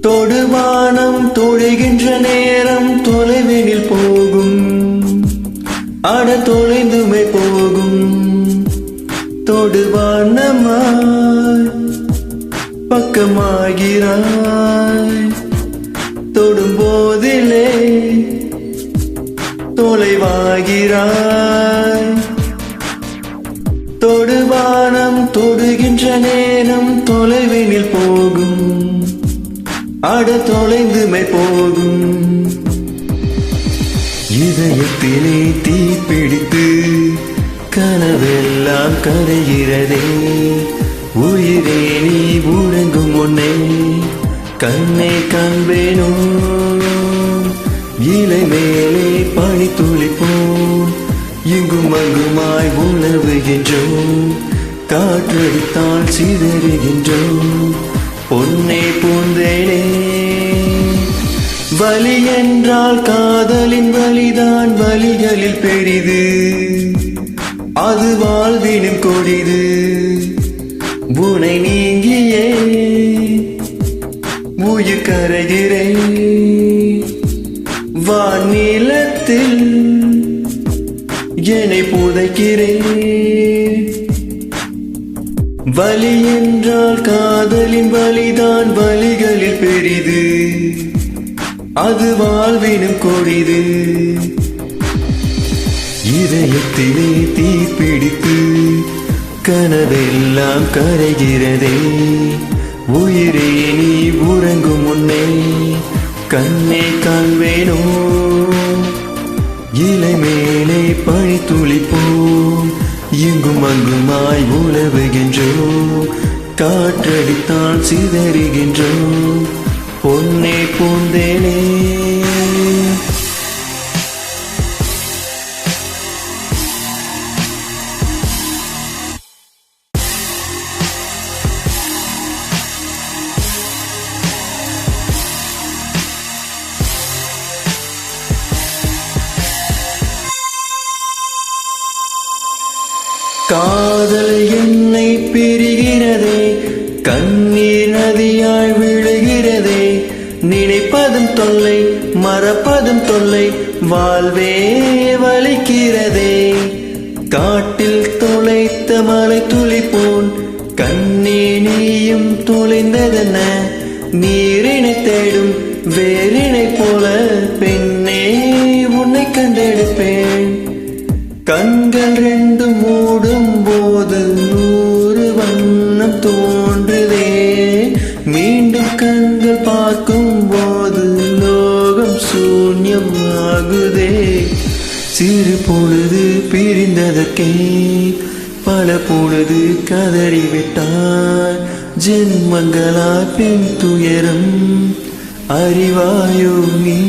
தொடுவானம் தொழுகின்ற நேரம் தொலைவினில் போகும், அட தொலைந்துமை போகும். தொடுவானமாய் பக்கமாகிறாய், தொடும்போதிலே தொலைவாகிறாய். தொடுவானம் தொடுகின்ற நேரம் தொலைவினில் போகும், அட தொலைந்துமை போகும். இதயத்திலே தீப்பிடித்து கனவெல்லாம் கரைகிறதே. உயிரே நீ உறங்கும் முன்னே கண்ணே காண்பேனோ. இலை மேலே பனி துளிப்போம், இங்கும் அங்குமாய் உணவுகின்றோம். காற்றடித்தால் சிதறுகின்றோம், பொன்னே பூந்தேனே. வலி என்றால் காதலின் வலிதான் வலிகளில் பெரிது, அது வாழ்வினும் கொடிது. உனை நீங்கியே உயிர் கரைகிறேன், வானிலத்தில் என்னை புதைக்கிறேன். வலி என்றால் காதலின் வலிதான் வலிகளில் பெரிது, அது வாழ்வினும் கொடிது. இதயத்திலே தீப்பிடித்து கனவெல்லாம் கரைகிறதே. உயிரே நீ உறங்கும் முன்னே கண்ணே காண்பேனோ. இலை மேலே பனி துளிப்போம், இங்கும் அங்குமாய் உலவுகின்றோம். காற்றடித்தால் சிதறுகின்றோம், பொன்னே பூந்தேனே. காதல் என்னை பிரிகிறதே, கண்ணீர் நதியாய் விழுகிறதே. நினைப்பதும் தொல்லை, மறப்பதும் தொல்லை, வாழ்வே வலிக்கிறதே. காட்டில் தொலைத்த மலை துளிப்போன் கண்ணே நீயும் தொலைந்ததென்ன. நீரினை தேடும் வேரினை போல பெண்ணே உன்னை கண்டெடுப்பேன். கண்கள் ரெண்டு மூடும் போது 100 வண்ணம் தோன்றுதே. மீண்டும் கண்கள் பார்க்கும் போது லோகம் சூன்யமாகுதே. சிறு பொழுது பிரிந்ததற்கே பல பொழுது கதறிவிட்டார். ஜென்மங்களா பின் துயரம் அறிவாயோ நீ.